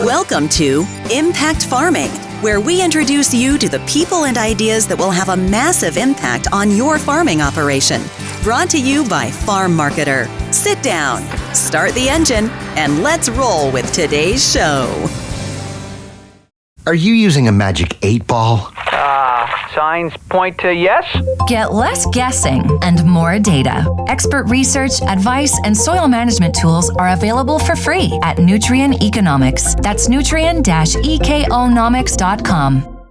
Welcome to Impact Farming, where we introduce you to the people and ideas that will have a massive impact on your farming operation. Brought to you by Farm Marketer. Sit down, start the engine, and let's roll with today's show. Are you using a magic 8-ball? Signs point to yes. Get less guessing and more data. Expert research, advice, and soil management tools are available for free at Nutrien Economics. That's nutrien-economics.com.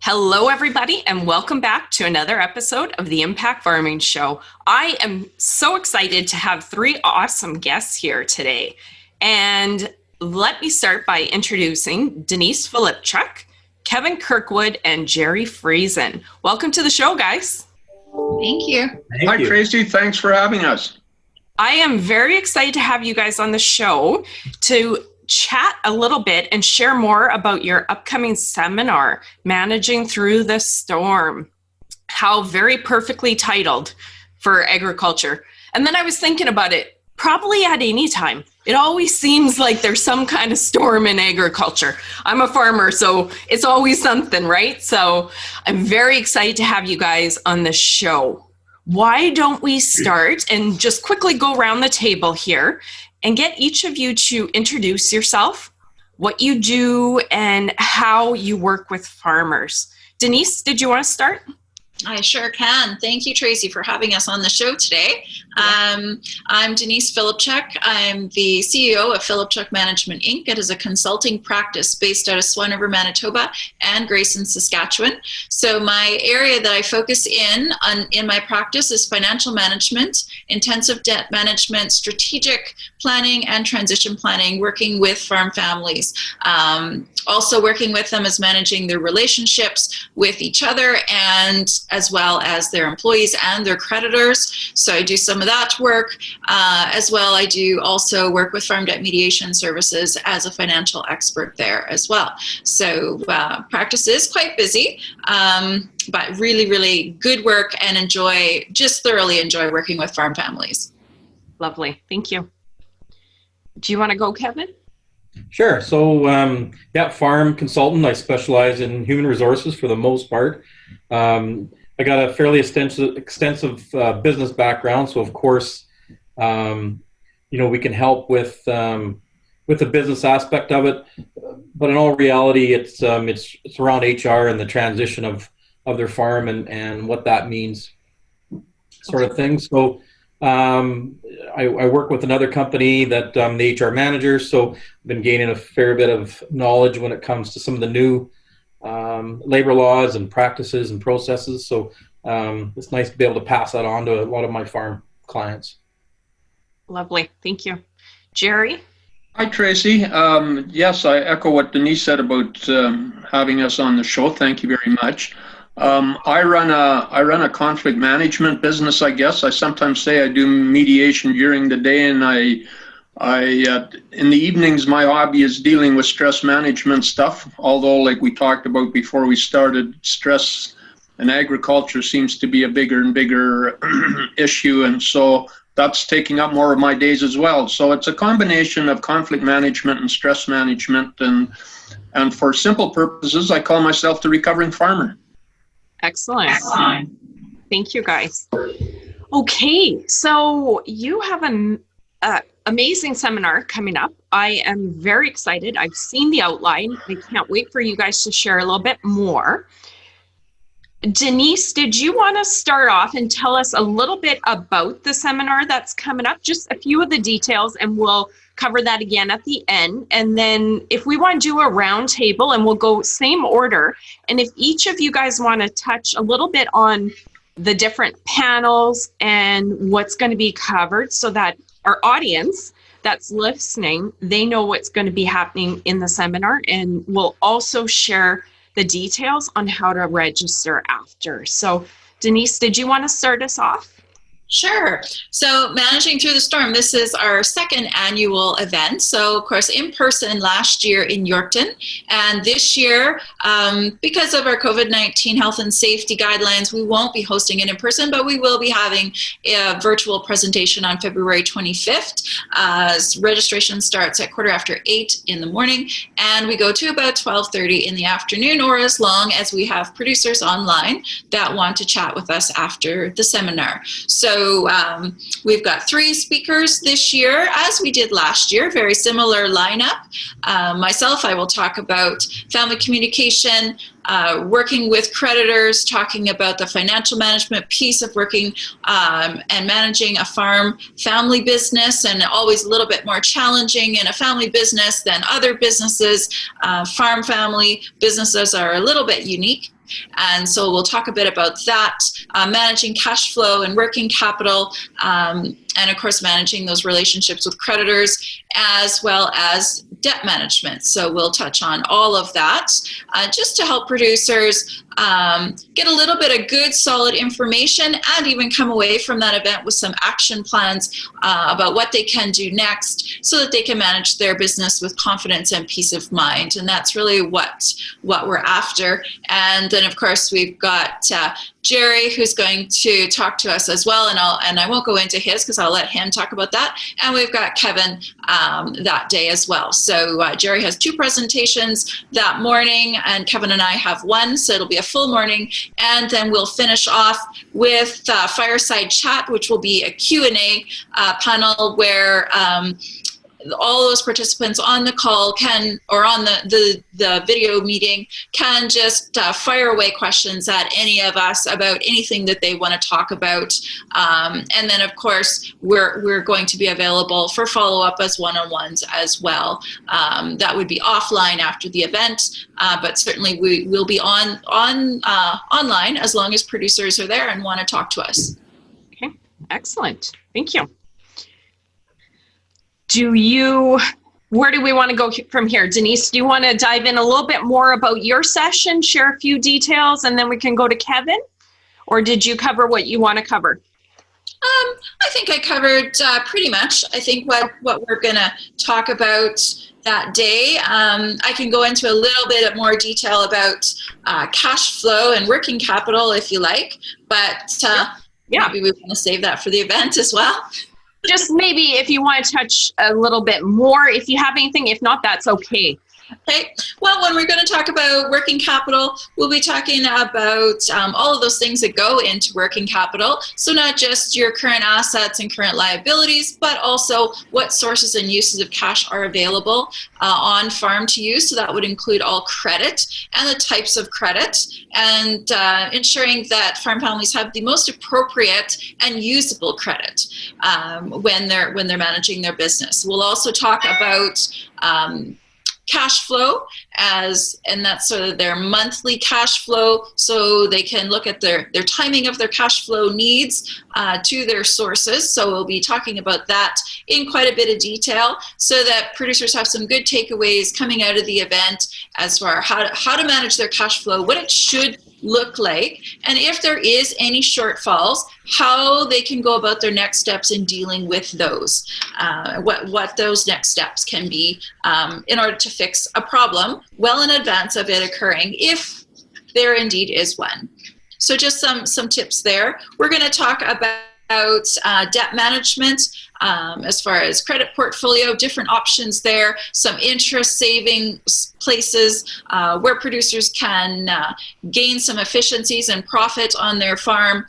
Hello, everybody, and welcome back to another episode of the Impact Farming Show. I am so excited to have three awesome guests here today. And let me start by introducing Denise Filipchuk, Kevin Kirkwood, and Jerry Friesen. Welcome to the show, guys. Thank you. Hi, Tracy. Thanks for having us. I am very excited to have you guys on the show to chat a little bit and share more about your upcoming seminar, Managing Through the Storm. How very perfectly titled for agriculture. And then I was thinking about it, probably at any time. It always seems like there's some kind of storm in agriculture. I'm a farmer, so it's always something, right? So I'm very excited to have you guys on the show. Why don't we start and just quickly go around the table here and get each of you to introduce yourself, what you do, and how you work with farmers. Denise, did you want to start? I sure can. Thank you, Tracy, for having us on the show today. I'm Denise Filipchuk. I'm the CEO of Filipchuk Management, Inc. It is a consulting practice based out of Swan River, Manitoba and Grayson, Saskatchewan. So my area that I focus in my practice is financial management, intensive debt management, strategic planning, and transition planning, working with farm families. Also working with them is managing their relationships with each other and as well as their employees and their creditors. So I do some of that work. As well, I do also work with farm debt mediation services as a financial expert there as well. So practice is quite busy, but really, really good work and thoroughly enjoy working with farm families. Lovely. Thank you. Do you want to go, Kevin? Sure. So, farm consultant. I specialize in human resources for the most part. I got a fairly extensive business background, so of course, we can help with the business aspect of it. But in all reality, it's around HR and the transition of their farm and what that means, sort of thing. So. I work with another company that I'm the HR manager, so I've been gaining a fair bit of knowledge when it comes to some of the new labor laws and practices and processes. So it's nice to be able to pass that on to a lot of my farm clients. Lovely. Thank you. Jerry? Hi, Tracy. Yes, I echo what Denise said about having us on the show. Thank you very much. I run a conflict management business, I guess. I sometimes say I do mediation during the day, and I in the evenings, my hobby is dealing with stress management stuff. Although, like we talked about before we started, stress in agriculture seems to be a bigger and bigger issue, and so that's taking up more of my days as well. So it's a combination of conflict management and stress management, and for simple purposes, I call myself the recovering farmer. Excellent. Thank you, guys. Okay, so you have an amazing seminar coming up. I am very excited. I've seen the outline. I can't wait for you guys to share a little bit more. Denise, did you want to start off and tell us a little bit about the seminar that's coming up? Just a few of the details, and we'll cover that again at the end. And then if we want to do a round table, and we'll go same order. And if each of you guys want to touch a little bit on the different panels and what's going to be covered so that our audience that's listening, they know what's going to be happening in the seminar. And we'll also share the details on how to register after. So Denise, did you want to start us off? Sure. So Managing Through the Storm, this is our second annual event. So of course, in person last year in Yorkton. And this year, because of our COVID-19 health and safety guidelines, we won't be hosting it in person, but we will be having a virtual presentation on February 25th. Registration starts at 8:15 in the morning, and we go to about 12:30 in the afternoon, or as long as we have producers online that want to chat with us after the seminar. So we've got 3 speakers this year, as we did last year, very similar lineup. Myself, I will talk about family communication, working with creditors, talking about the financial management piece of working and managing a farm family business, and always a little bit more challenging in a family business than other businesses. Farm family businesses are a little bit unique. And so we'll talk a bit about that, managing cash flow and working capital, and of course managing those relationships with creditors, as well as debt management. So we'll touch on all of that just to help producers get a little bit of good, solid information, and even come away from that event with some action plans about what they can do next so that they can manage their business with confidence and peace of mind. And that's really what we're after. And then, of course, we've got Jerry, who's going to talk to us as well, and I won't go into his because I'll let him talk about that. And we've got Kevin that day as well. So Jerry has 2 presentations that morning, and Kevin and I have 1, so it'll be a full morning. And then we'll finish off with fireside chat, which will be a Q&A panel where all those participants on the call can, or on the video meeting, can just fire away questions at any of us about anything that they want to talk about. And then, of course, we're going to be available for follow-up as one-on-ones as well. That would be offline after the event, but certainly we will be online as long as producers are there and want to talk to us. Okay, excellent. Thank you. Where do we want to go from here? Denise, do you want to dive in a little bit more about your session, share a few details, and then we can go to Kevin? Or did you cover what you want to cover? I think I covered pretty much. I think what we're going to talk about that day. I can go into a little bit more detail about cash flow and working capital if you like, but maybe we want to save that for the event as well. Just maybe if you want to touch a little bit more, if you have anything. If not, that's okay. Okay. Well, when we're going to talk about working capital, we'll be talking about all of those things that go into working capital. So not just your current assets and current liabilities, but also what sources and uses of cash are available on farm to use. So that would include all credit and the types of credit, and ensuring that farm families have the most appropriate and usable credit when they're managing their business. We'll also talk about cash flow, and that's sort of their monthly cash flow, so they can look at their timing of their cash flow needs to their sources. So we'll be talking about that in quite a bit of detail so that producers have some good takeaways coming out of the event as far how to manage their cash flow, what it should look like, and if there is any shortfalls, how they can go about their next steps in dealing with those, what those next steps can be in order to fix a problem well in advance of it occurring, if there indeed is one. So just some tips there. We're going to talk about debt management, as far as credit portfolio, different options there, some interest saving places where producers can gain some efficiencies and profit on their farm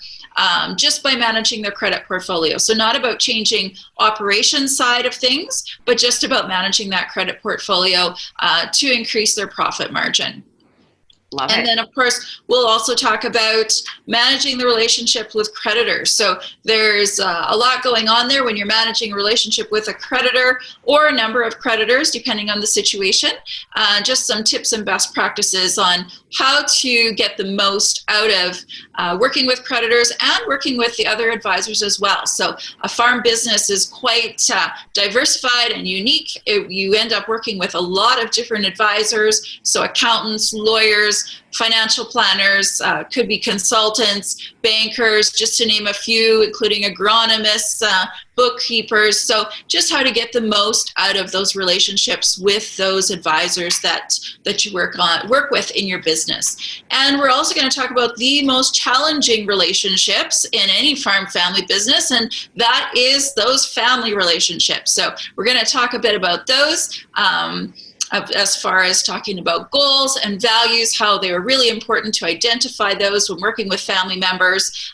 just by managing their credit portfolio. So not about changing operations side of things, but just about managing that credit portfolio to increase their profit margin. Love and it. then, of course, we'll also talk about managing the relationship with creditors. So there's a lot going on there when you're managing a relationship with a creditor or a number of creditors, depending on the situation. Just some tips and best practices on how to get the most out of working with creditors and working with the other advisors as well. So a farm business is quite diversified and unique. You end up working with a lot of different advisors, so accountants, lawyers, planners, financial planners, could be consultants, bankers, just to name a few, including agronomists, bookkeepers. So just how to get the most out of those relationships with those advisors that you work with in your business. And we're also going to talk about the most challenging relationships in any farm family business, and that is those family relationships. So we're going to talk a bit about those. As far as talking about goals and values, how they are really important to identify those when working with family members,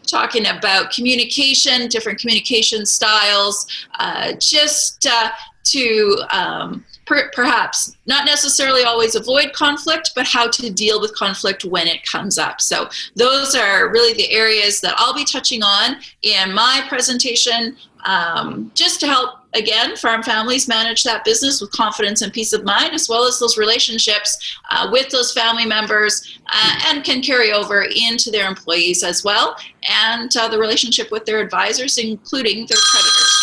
talking about communication, different communication styles, to perhaps not necessarily always avoid conflict, but how to deal with conflict when it comes up. So those are really the areas that I'll be touching on in my presentation, just to help, again, farm families manage that business with confidence and peace of mind, as well as those relationships with those family members, and can carry over into their employees as well, and the relationship with their advisors, including their creditors.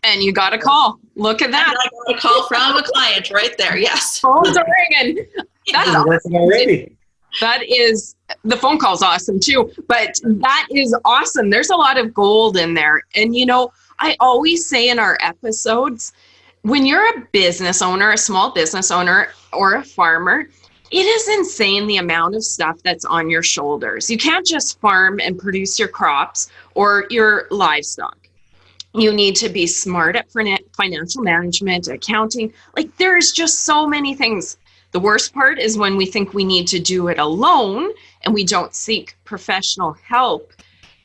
And you got a call. Look at that. I got a call from a client right there. Yes. Phones are ringing. That's working already. That is, the phone call's awesome too, but that is awesome. There's a lot of gold in there. And you know, I always say in our episodes, when you're a business owner, a small business owner, or a farmer, it is insane the amount of stuff that's on your shoulders. You can't just farm and produce your crops or your livestock. You need to be smart at financial management, accounting. Like, there's just so many things. The worst part is when we think we need to do it alone and we don't seek professional help.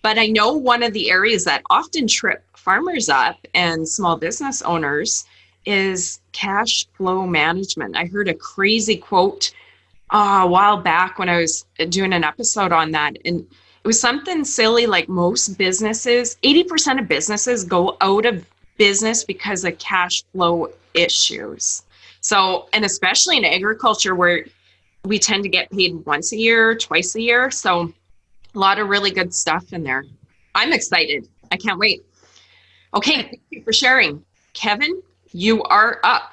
But I know one of the areas that often trip farmers up and small business owners is cash flow management. I heard a crazy quote a while back when I was doing an episode on that. And it was something silly like most businesses, 80% of businesses go out of business because of cash flow issues. So, and especially in agriculture where we tend to get paid once a year, twice a year. So a lot of really good stuff in there. I'm excited. I can't wait. Okay, thank you for sharing. Kevin, you are up.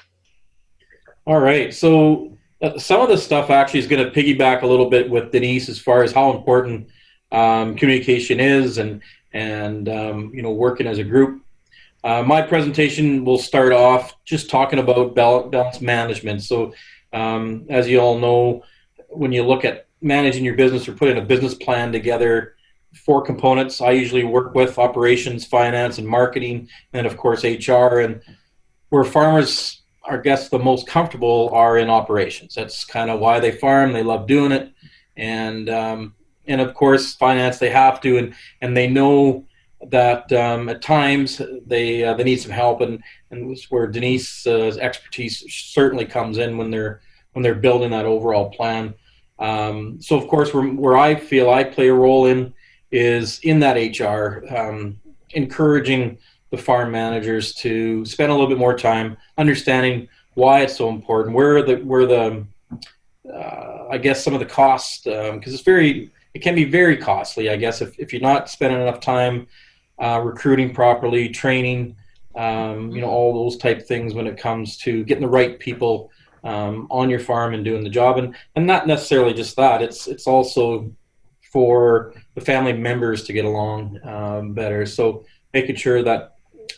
All right. So some of the stuff actually is going to piggyback a little bit with Denise as far as how important communication is and you know, working as a group. My presentation will start off just talking about balance management. So as you all know, when you look at managing your business or putting a business plan together, 4 components I usually work with: operations, finance, and marketing, and of course HR. And where farmers are, I guess, the most comfortable are in operations. That's kind of why they farm. They love doing it. And of course finance, they have to, and they know that at times they need some help, and it's where Denise's expertise certainly comes in when they're building that overall plan. So of course where I feel I play a role in is in that HR, encouraging the farm managers to spend a little bit more time understanding why it's so important, where the I guess some of the costs, because it can be very costly, I guess, if you're not spending enough time recruiting properly, training, you know, all those type things when it comes to getting the right people on your farm and doing the job, and not necessarily just that. It's also for the family members to get along better. So making sure that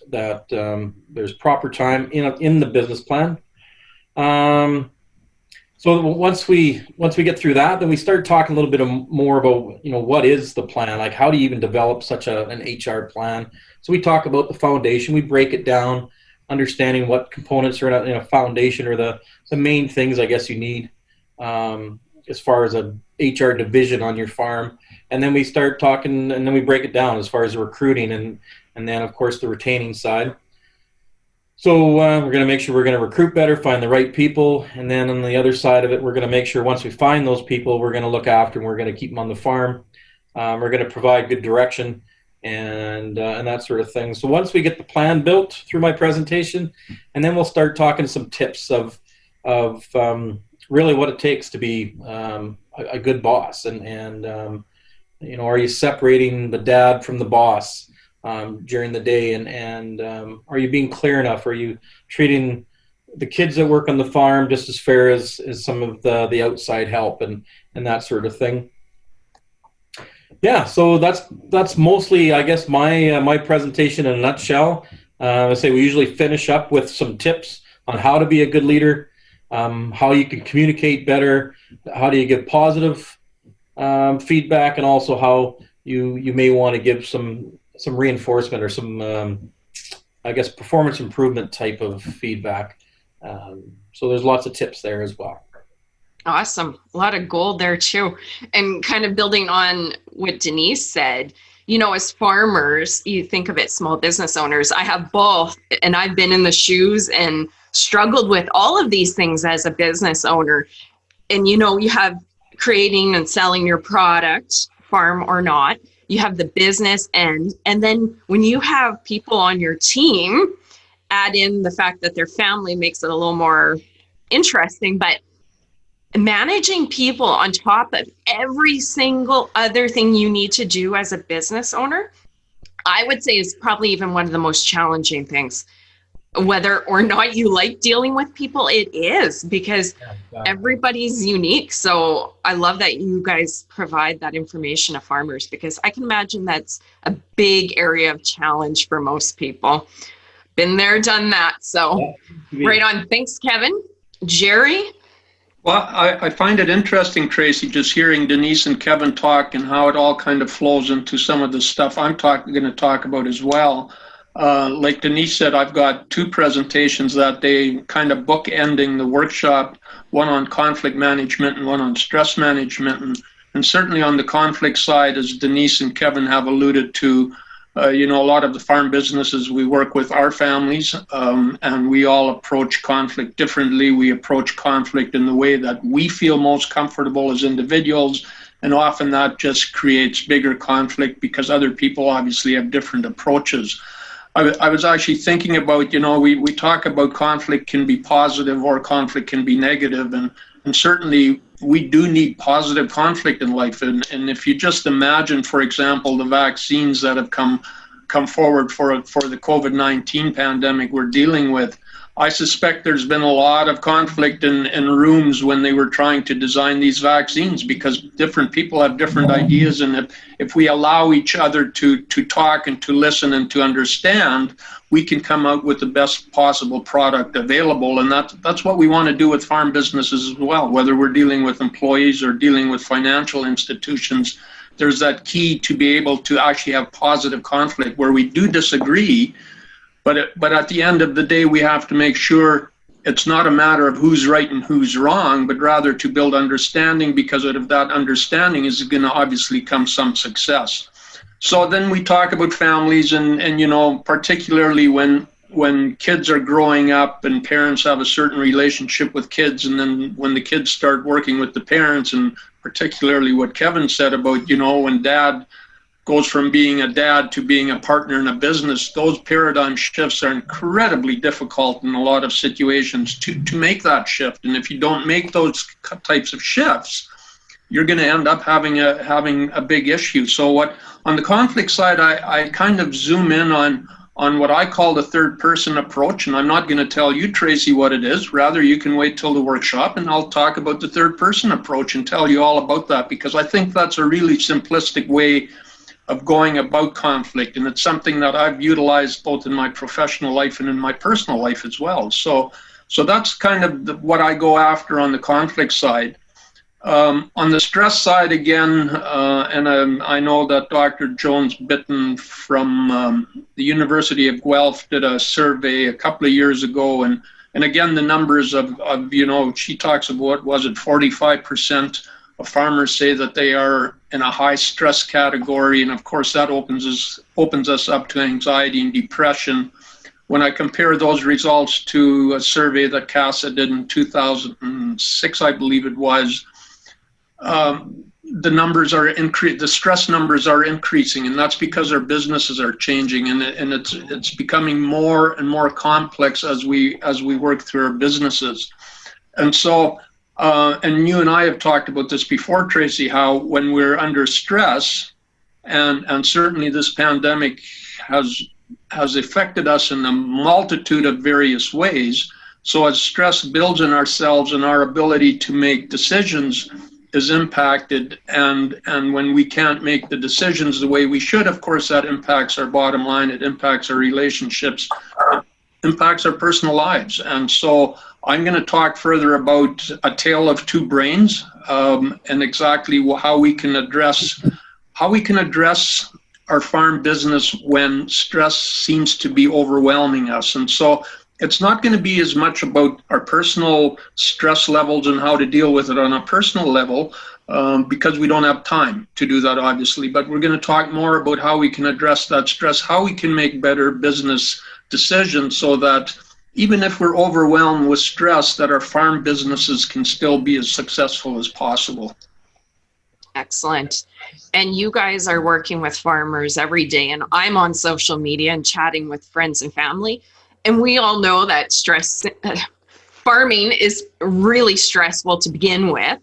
there's proper time in the business plan. So once we get through that, then we start talking a little bit more about, you know, what is the plan? Like, how do you even develop such an HR plan? So we talk about the foundation. We break it down, understanding what components are in a foundation, or the main things I guess you need as far as a HR division on your farm. And then we start talking, and then we break it down as far as the recruiting and then of course the retaining side. So we're going to make sure we're going to recruit better, find the right people, and then on the other side of it, we're going to make sure once we find those people, we're going to look after them, we're going to keep them on the farm, we're going to provide good direction, and that sort of thing. So once we get the plan built through my presentation, and then we'll start talking some tips of really what it takes to be a good boss, and you know, are you separating the dad from the boss during the day, and are you being clear enough? Are you treating the kids that work on the farm just as fair as some of the outside help and that sort of thing. Yeah, so that's mostly, I guess, my presentation in a nutshell. I say we usually finish up with some tips on how to be a good leader, how you can communicate better, how do you give positive feedback, and also how you may want to give some reinforcement or some I guess performance improvement type of feedback. So there's lots of tips there as well. Awesome. A lot of gold there too. And kind of building on what Denise said, you know, as farmers, you think of it, small business owners, I have both, and I've been in the shoes and struggled with all of these things as a business owner. And, you know, you have creating and selling your product, farm or not, you have the business end. And then when you have people on your team, add in the fact that their family makes it a little more interesting, but managing people on top of every single other thing you need to do as a business owner, I would say is probably even one of the most challenging things. Whether or not you like dealing with people, it is, because everybody's unique. So I love that you guys provide that information to farmers, because I can imagine that's a big area of challenge for most people. Been there, done that. So right on. Thanks, Kevin. Jerry? Well, I find it interesting, Tracy, just hearing Denise and Kevin talk and how it all kind of flows into some of the stuff I'm going to talk about as well. Like Denise said, I've got two presentations that day, kind of bookending the workshop, one on conflict management and one on stress management. And certainly on the conflict side, as Denise and Kevin have alluded to, you know, a lot of the farm businesses we work with are families, and we all approach conflict differently. We approach conflict in the way that we feel most comfortable as individuals, and often that just creates bigger conflict because other people obviously have different approaches. I was actually thinking about, you know, we talk about conflict can be positive or conflict can be negative, and certainly we do need positive conflict in life. And if you just imagine, for example, the vaccines that have come forward for the COVID-19 pandemic we're dealing with, I suspect there's been a lot of conflict in rooms when they were trying to design these vaccines, because different people have different ideas. And if we allow each other to talk and to listen and to understand, we can come out with the best possible product available. And that's what we want to do with farm businesses as well, whether we're dealing with employees or dealing with financial institutions. There's that key to be able to actually have positive conflict where we do disagree. But at the end of the day, we have to make sure it's not a matter of who's right and who's wrong, but rather to build understanding, because out of that understanding is going to obviously come some success. So then we talk about families and you know, particularly when kids are growing up and parents have a certain relationship with kids, and then when the kids start working with the parents, and particularly what Kevin said about, you know, when dad goes from being a dad to being a partner in a business, those paradigm shifts are incredibly difficult in a lot of situations to make that shift. And if you don't make those types of shifts, you're going to end up having a big issue. So what on the conflict side, I kind of zoom in on what I call the third person approach. And I'm not going to tell you, Tracy, what it is. Rather, you can wait till the workshop and I'll talk about the third person approach and tell you all about that, because I think that's a really simplistic way of going about conflict, and it's something that I've utilized both in my professional life and in my personal life as well. So that's kind of what I go after on the conflict side. On the stress side, again, and I know that Dr. Jones Bitton from the University of Guelph did a survey a couple of years ago, and again, the numbers of you know, she talks about, was it 45% of farmers say that they are in a high stress category, and of course that opens us up to anxiety and depression. When I compare those results to a survey that CASA did in 2006, I believe it was, the numbers are the stress numbers are increasing, and that's because our businesses are changing, and it's becoming more and more complex as we work through our businesses. And so and you and I have talked about this before, Tracy, how when we're under stress, and certainly this pandemic has affected us in a multitude of various ways, So as stress builds in ourselves and our ability to make decisions is impacted, and when we can't make the decisions the way we should, of course, that impacts our bottom line, it impacts our relationships, it impacts our personal lives. And so I'm going to talk further about a tale of two brains, and exactly how we can address our farm business when stress seems to be overwhelming us. And so it's not going to be as much about our personal stress levels and how to deal with it on a personal level, because we don't have time to do that, obviously. But we're going to talk more about how we can address that stress, how we can make better business decisions so that even if we're overwhelmed with stress, that our farm businesses can still be as successful as possible. Excellent. And you guys are working with farmers every day, and I'm on social media and chatting with friends and family. And we all know that farming is really stressful to begin with,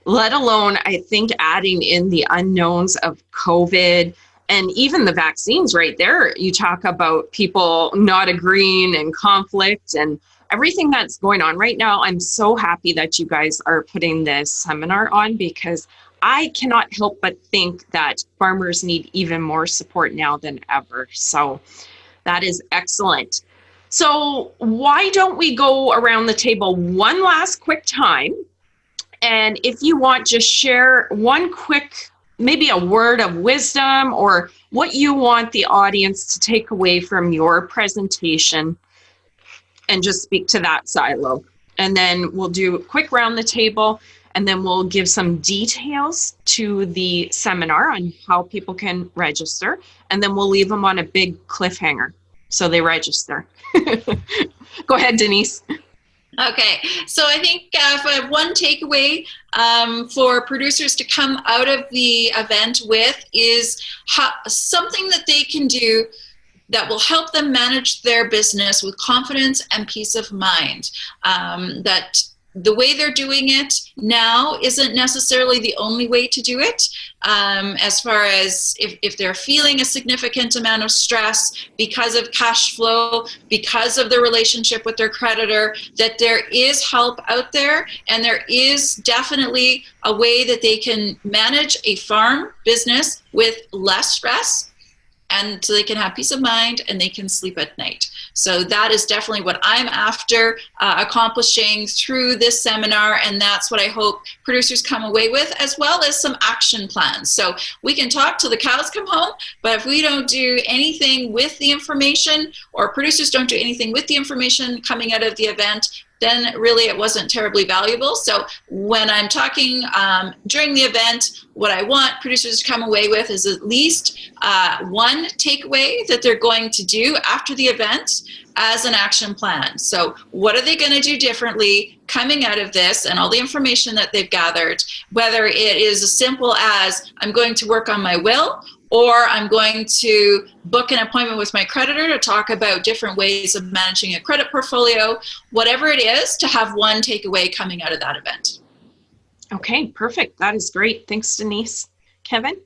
let alone, I think, adding in the unknowns of COVID and even the vaccines right there. You talk about people not agreeing and conflict and everything that's going on right now. I'm so happy that you guys are putting this seminar on, because I cannot help but think that farmers need even more support now than ever. So that is excellent. So why don't we go around the table one last quick time? And if you want, just share one quick, maybe a word of wisdom or what you want the audience to take away from your presentation, and just speak to that silo. And then we'll do a quick round the table, and then we'll give some details to the seminar on how people can register. And then we'll leave them on a big cliffhanger so they register. Go ahead, Denise. Okay, so I think if I have one takeaway for producers to come out of the event with is something that they can do that will help them manage their business with confidence and peace of mind. That the way they're doing it now isn't necessarily the only way to do it. As far as if they're feeling a significant amount of stress because of cash flow, because of the relationship with their creditor, that there is help out there, and there is definitely a way that they can manage a farm business with less stress, and so they can have peace of mind and they can sleep at night. So that is definitely what I'm after accomplishing through this seminar, and that's what I hope producers come away with, as well as some action plans. So we can talk till the cows come home, but if we don't do anything with the information, or producers don't do anything with the information coming out of the event, then really it wasn't terribly valuable. So when I'm talking during the event, what I want producers to come away with is at least one takeaway that they're going to do after the event as an action plan. So what are they going to do differently coming out of this and all the information that they've gathered, whether it is as simple as I'm going to work on my will, or I'm going to book an appointment with my creditor to talk about different ways of managing a credit portfolio, whatever it is, to have one takeaway coming out of that event. Okay, perfect. That is great. Thanks, Denise. Kevin?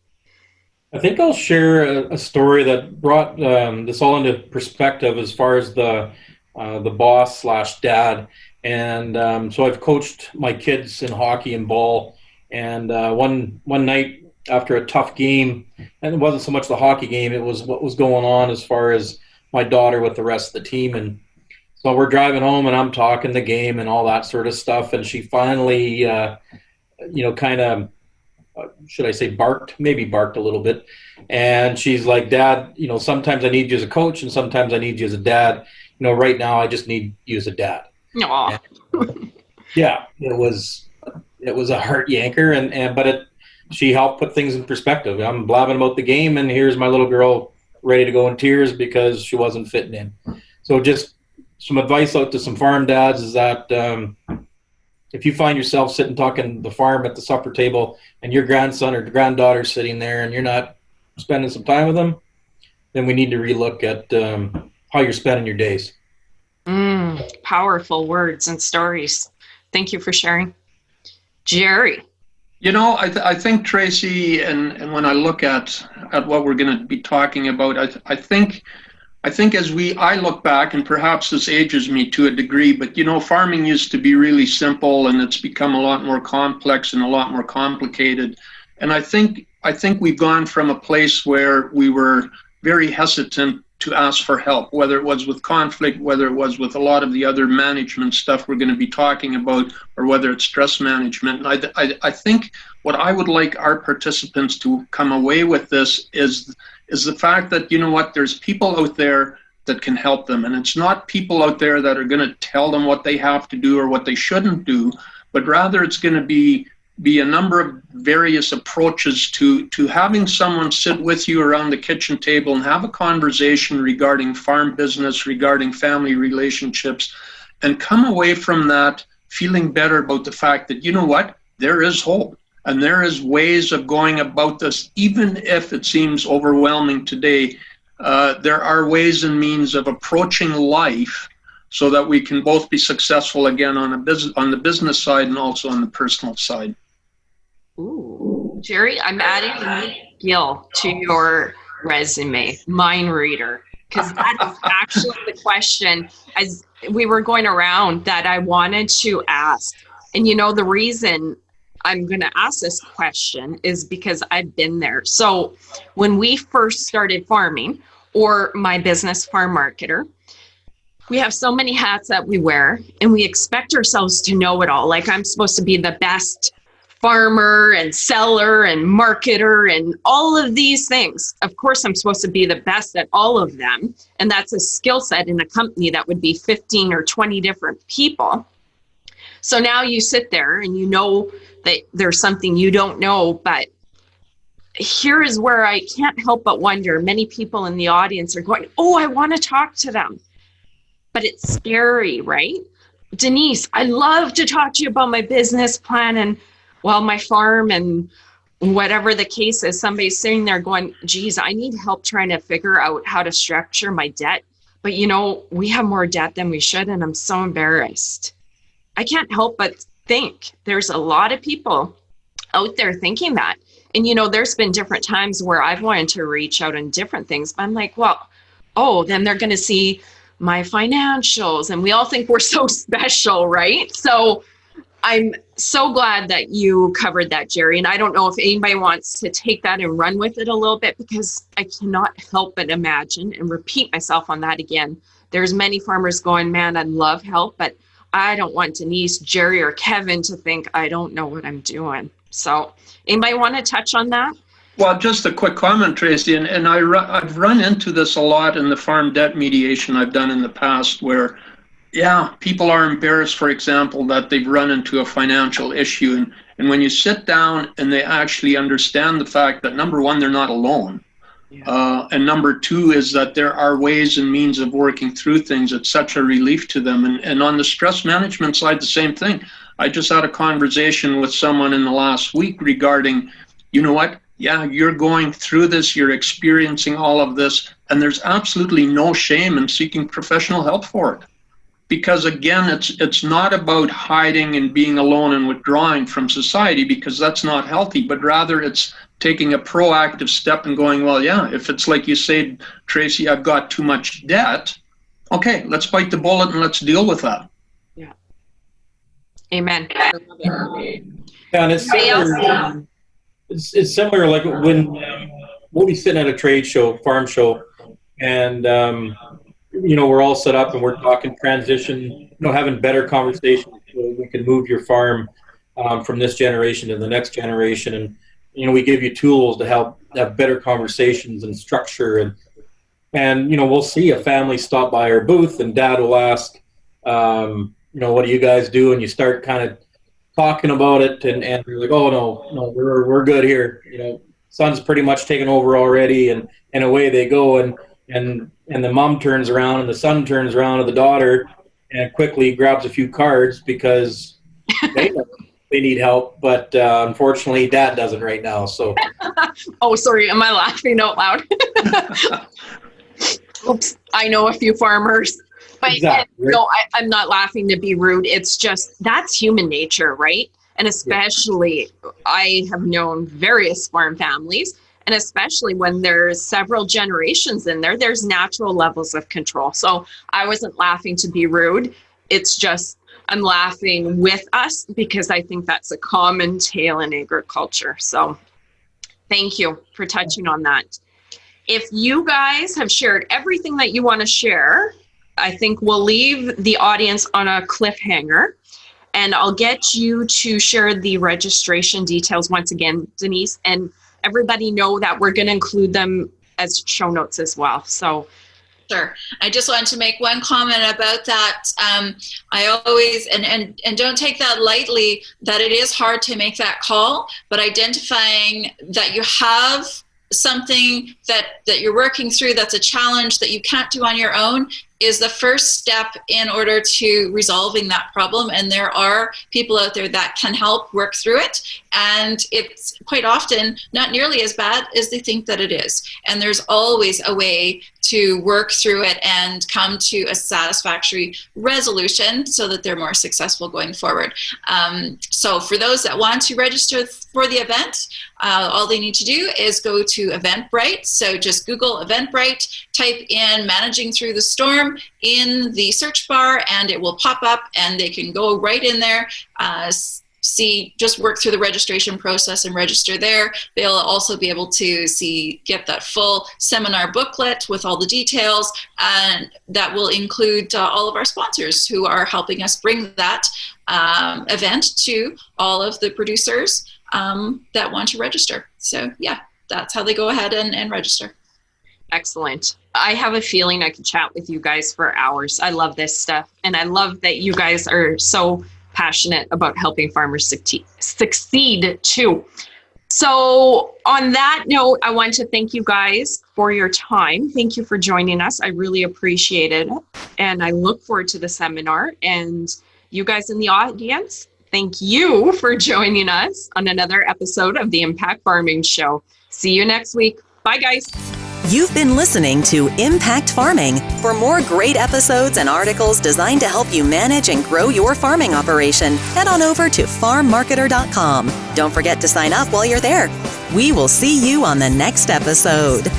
I think I'll share a story that brought this all into perspective as far as the boss slash dad. And so I've coached my kids in hockey and ball. And one night after a tough game, and it wasn't so much the hockey game, it was what was going on as far as my daughter with the rest of the team. And so we're driving home and I'm talking the game and all that sort of stuff. And she finally, kind of, should I say barked a little bit. And she's like, Dad, sometimes I need you as a coach and sometimes I need you as a dad. Right now I just need you as a dad. Aww. Yeah, it was a heart yanker, but she helped put things in perspective. I'm blabbing about the game, and here's my little girl ready to go in tears because she wasn't fitting in. So just some advice out to some farm dads is that if you find yourself sitting talking the farm at the supper table and your grandson or granddaughter sitting there and you're not spending some time with them, then we need to relook at how you're spending your days. Powerful words and stories. Thank you for sharing. Jerry? I think, Tracy, and when I look at what we're going to be talking about, I think I think I look back, and perhaps this ages me to a degree, but farming used to be really simple, and it's become a lot more complex and a lot more complicated. And I think we've gone from a place where we were very hesitant to ask for help, whether it was with conflict, whether it was with a lot of the other management stuff we're going to be talking about, or whether it's stress management. And I think what I would like our participants to come away with this is the fact that, there's people out there that can help them. And it's not people out there that are going to tell them what they have to do or what they shouldn't do, but rather it's going to be a number of various approaches to having someone sit with you around the kitchen table and have a conversation regarding farm business, regarding family relationships, and come away from that feeling better about the fact that, there is hope. And there is ways of going about this, even if it seems overwhelming today. There are ways and means of approaching life so that we can both be successful again on the business side and also on the personal side. Ooh, Jerry, I'm adding Nick Gill to your resume, mind reader, because that is actually the question as we were going around that I wanted to ask. And the reason I'm going to ask this question is because I've been there. So when we first started farming, or my business, Farm Marketer, we have so many hats that we wear, and we expect ourselves to know it all. Like, I'm supposed to be the best farmer and seller and marketer and all of these things. Of course, I'm supposed to be the best at all of them. And that's a skill set in a company that would be 15 or 20 different people. So now you sit there and you know that there's something you don't know, but here is where I can't help but wonder, many people in the audience are going, oh, I want to talk to them, but it's scary, right? Denise, I love to talk to you about my business plan and, my farm and whatever the case is. Somebody's sitting there going, geez, I need help trying to figure out how to structure my debt. But we have more debt than we should, and I'm so embarrassed. I can't help but think there's a lot of people out there thinking that. And, there's been different times where I've wanted to reach out on different things. But I'm like, then they're going to see my financials. And we all think we're so special, right? So I'm so glad that you covered that, Jerry. And I don't know if anybody wants to take that and run with it a little bit, because I cannot help but imagine and repeat myself on that again. There's many farmers going, man, I'd love help, but I don't want Denise, Jerry, or Kevin to think I don't know what I'm doing. So anybody want to touch on that? Well, just a quick comment, Tracy, and I've run into this a lot in the farm debt mediation I've done in the past where, people are embarrassed, for example, that they've run into a financial issue. And when you sit down and they actually understand the fact that, number one, they're not alone. Yeah. And number two is that there are ways and means of working through things. It's such a relief to them. And on the stress management side, the same thing. I just had a conversation with someone in the last week regarding, you're going through this, you're experiencing all of this, and there's absolutely no shame in seeking professional help for it. Because again, it's not about hiding and being alone and withdrawing from society, because that's not healthy, but rather it's taking a proactive step and going, if it's like you say, Tracy, I've got too much debt, okay, let's bite the bullet and let's deal with that. Yeah. Amen. Yeah, and it's similar like when we'll be sitting at a trade show, farm show, and we're all set up and we're talking transition, having better conversations so we can move your farm from this generation to the next generation. And we give you tools to help have better conversations and structure. And we'll see a family stop by our booth and Dad will ask, what do you guys do? And you start kind of talking about it, and you're like, oh no, we're good here. Son's pretty much taken over already, and away they go. And the mom turns around and the son turns around to the daughter and quickly grabs a few cards because they need help, but unfortunately Dad doesn't right now. So oh, sorry, am I laughing out loud? Oops, I know a few farmers. But exactly. No, I'm not laughing to be rude. It's just, that's human nature, right? And especially, I have known various farm families, And especially when there's several generations in there, there's natural levels of control. So I wasn't laughing to be rude. It's just I'm laughing with us because I think that's a common tale in agriculture. So thank you for touching on that. If you guys have shared everything that you want to share, I think we'll leave the audience on a cliffhanger, and I'll get you to share the registration details once again, Denise, and everybody know that we're going to include them as show notes as well. So sure. I just wanted to make one comment about that. I always, and don't take that lightly, that it is hard to make that call, but identifying that you have something that you're working through that's a challenge that you can't do on your own is the first step in order to resolving that problem. And there are people out there that can help work through it. And it's quite often not nearly as bad as they think that it is. And there's always a way to work through it and come to a satisfactory resolution so that they're more successful going forward. So for those that want to register for the event, all they need to do is go to Eventbrite. So just Google Eventbrite, type in Managing Through the Storm in the search bar, and it will pop up, and they can go right in there, just work through the registration process and register there. They'll also be able to get that full seminar booklet with all the details, and that will include all of our sponsors who are helping us bring that event to all of the producers that want to register. So yeah, that's how they go ahead and register. Excellent. I have a feeling I could chat with you guys for hours. I love this stuff. And I love that you guys are so passionate about helping farmers succeed too. So on that note, I want to thank you guys for your time. Thank you for joining us. I really appreciate it. And I look forward to the seminar. And you guys in the audience, thank you for joining us on another episode of the Impact Farming Show. See you next week. Bye, guys. You've been listening to Impact Farming. For more great episodes and articles designed to help you manage and grow your farming operation, head on over to farmmarketer.com. Don't forget to sign up while you're there. We will see you on the next episode.